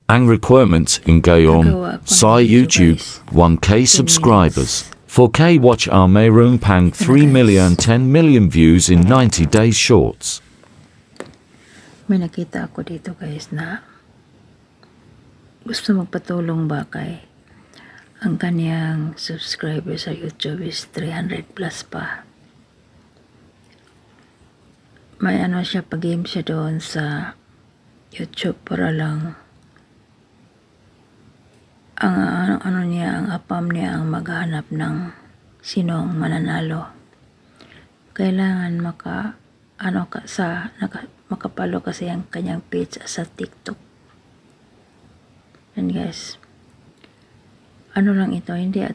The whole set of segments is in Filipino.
Ang requirements ngayon Nagawa ko sa ng video, YouTube, guys. 1K 10 subscribers. 4K watch hour mayroon pang 3 million 10 million views in 90 days shorts. May nakita ako dito guys na gusto magpatulong ba kay ang kanyang subscriber sa YouTube is 300 plus pa. May ano siya, pag-game siya doon sa YouTube para lang ang ano niya, ang apam niya ang maghanap ng sinong mananalo. Kailangan makapalo kasi ang kanyang page sa TikTok. And guys, ano lang ito, hindi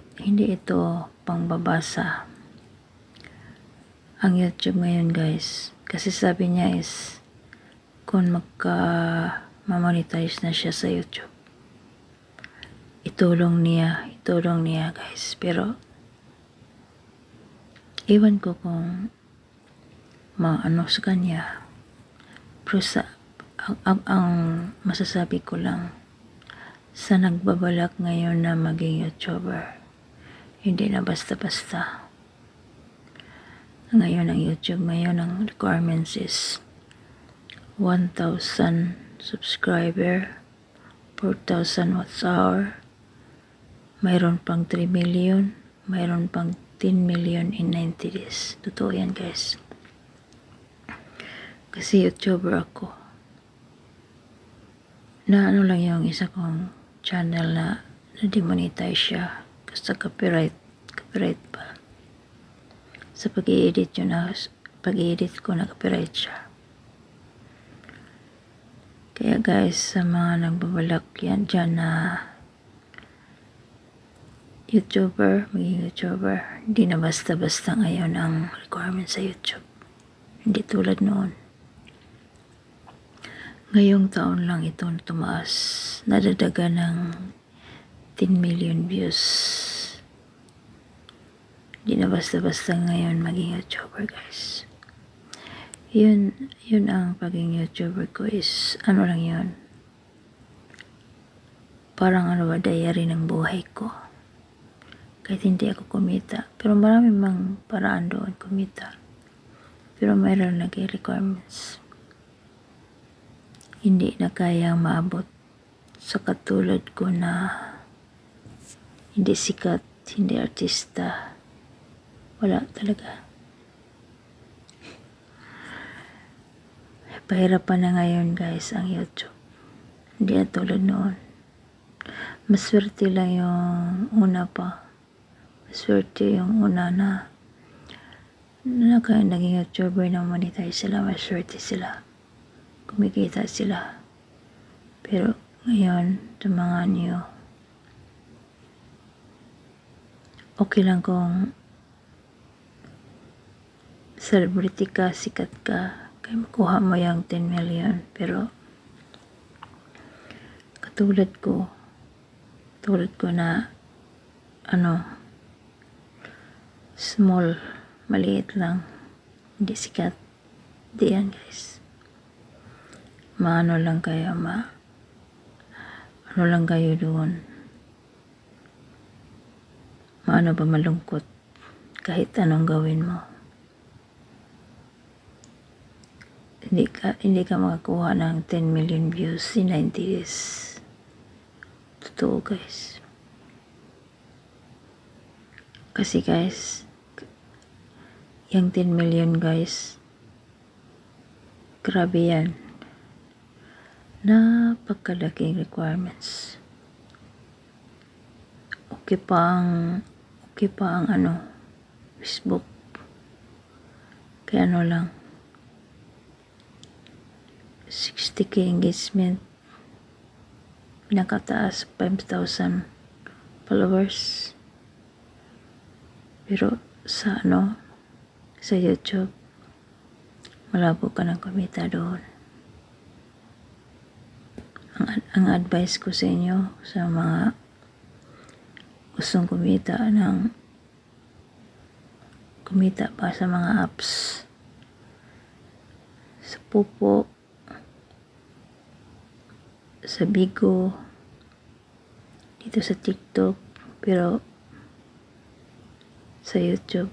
ito pangbabasa ang YouTube ngayon guys. Kasi sabi niya is kung mamonetize na siya sa YouTube, itulong niya guys. Pero iwan ko kung maano sa kanya. Pero ang masasabi ko lang, sa nagbabalak ngayon na maging YouTuber, hindi na basta-basta. Ngayon ang YouTube, ngayon ang requirements is 1,000 subscriber, 4,000 watch hour, mayroon pang 3 million, mayroon pang 10 million in 90 days. Totoo yan guys. Kasi YouTuber ako. Na ano lang yung isa kong channel na demonetize siya kasi copyright pa. Sa pag-i-edit ko na copyright siya. Kaya guys, sa mga nagbabalak yan dyan na maging YouTuber, hindi na basta-basta ngayon ang requirement sa YouTube. Hindi tulad noon. Ngayong taon lang ito tumaas, nadadaga ng 10 million views. Hindi na basta-basta ngayon maging YouTuber guys. Yun ang pagiging YouTuber ko is, ano lang yun. Parang ano ba, diary ng buhay ko. Kahit hindi ako kumita. Pero marami mang paraan doon kumita. Pero mayroon lagi requirements. Hindi na kayang maabot sa katulad ko na hindi sikat, hindi artista. Wala talaga. Pahirapan na ngayon guys ang YouTube. Hindi na tulad noon. Maswerte lang yung una pa. Maswerte yung una na naging YouTuber na monetize sila. Maswerte sila. Kumikita sila. Pero ngayon, sa mga new, okay lang kung celebrity ka, sikat ka, kaya makuha mo yung 10 million. Pero katulad ko na small, maliit lang, hindi sikat. Di yan guys. Ano lang kayo doon. Maano ba malungkot kahit anong gawin mo. Hindi ka makakuha ng 10 million views in 90 days. Totoo guys. Kasi guys, yung 10 million guys, grabe yan. Napakalaking requirements. Okay pa ang Facebook. Kaya lang 60k engagement, pinakataas 5,000 followers. Pero sa YouTube, malabo ka ng kumita doon. Ang advice ko sa inyo, sa mga gustong kumita pa sa mga apps, sa Popo, sa Bigo, dito sa TikTok, pero sa YouTube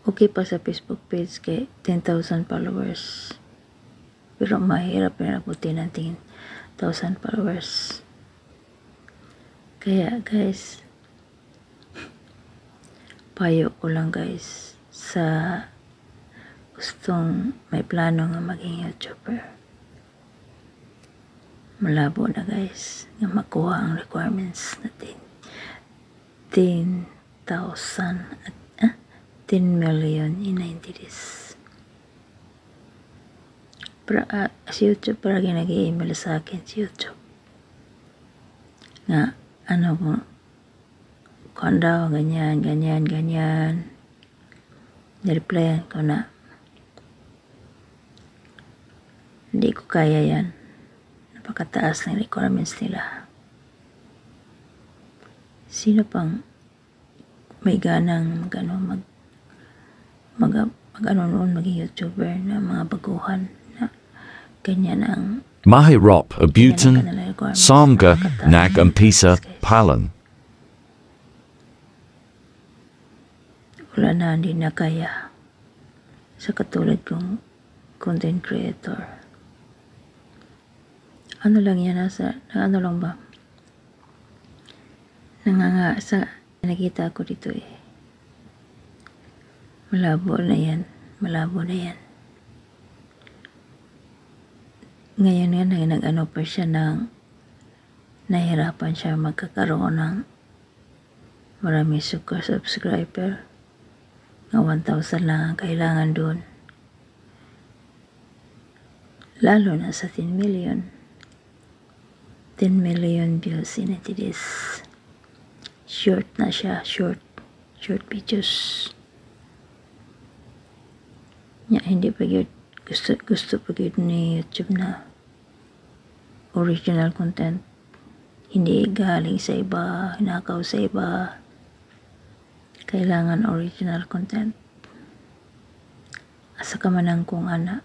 okay pa sa Facebook page kay 10,000 followers, pero mahirap na abutin ng 10,000 followers. Kaya guys, payo ko lang guys sa gustong may plano nga maging YouTuber, malabo na guys nga makuha ang requirements natin 10,000 at 10 million in 90 days. Para si YouTube, para nag-email sa akin si YouTube nga ano mo kung daw ganyan nireplyan ko na hindi ko kaya yan, napakataas ng requirements nila. Sino pang may ganang mag-ano noon maging YouTuber na mga baguhan na ganyan ang Mahirap abutan, samga, nag umpisa, palan. wala na, hindi na kaya sa katulad kong content creator. Ano lang yan, ano lang ba? Nanganga sa nakita ko dito eh. Malabo na yan. Ngayon nga nag-ano pa siya nahirapan siya magkakaroon ng marami subscriber. Nga 1,000 lang ang kailangan doon. Lalo na sa 10 million. 10 million views in 90 days. Short na siya, short videos. Hindi pa yun gusto pa yun ni YouTube na original content, hindi galing sa iba, hinakaw sa iba. Kailangan original content. Asa ka man ang kung ana.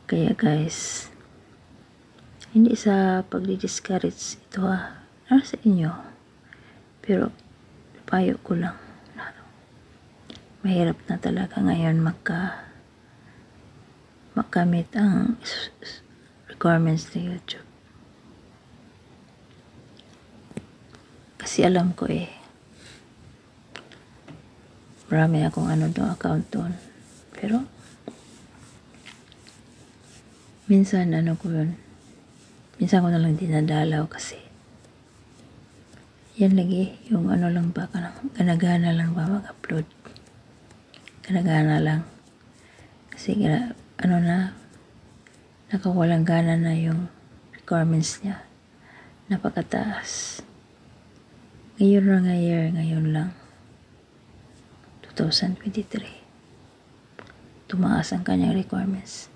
Kaya guys, hindi sa pagdi-discourage ito sa inyo, pero payo ko lang, mahirap na talaga ngayon makamit ang requirements ni YouTube. Kasi alam ko marami akong account doon, pero minsan minsan ko na lang dinadalaw kasi yan lagi yung lang ba, ganagana lang ba mag-upload. Ganagana lang. Kasi nakawalang gana na yung requirements niya. Napakataas. Ngayon lang. 2023. Tumaas ang kanyang requirements.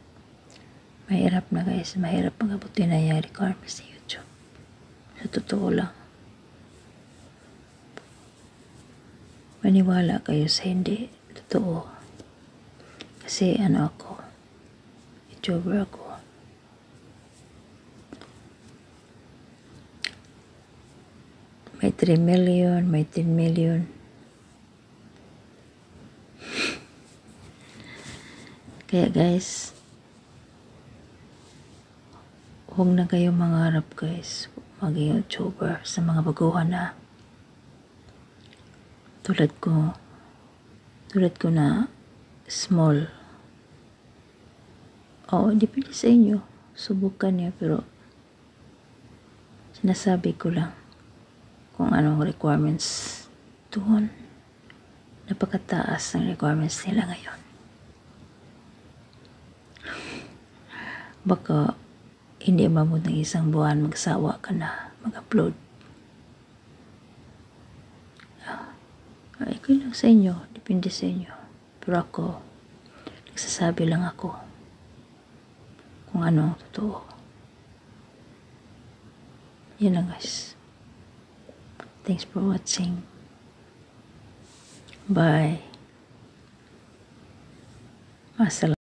Mahirap na guys. Mahirap magabutin na yung requirements ni YouTube. Sa totoo lang. Maniwala kayo sa hindi. Totoo. Kasi ako, YouTuber ako. May 3 million, may 10 million. Kaya guys, huwag na kayo mangarap guys, maging YouTuber sa mga baguhan na. Tulad ko na small. Depende sa inyo. Subukan niyo, pero sinasabi ko lang kung anong requirements doon. Napakataas ng requirements nila ngayon. Baka hindi mabot ng isang buwan, magsawa ka na mag-upload. Okay lang sa inyo, depende sa inyo. Pero ako, nagsasabi lang ako kung ano ang totoo. Yan lang guys. Thanks for watching. Bye. Masalamat.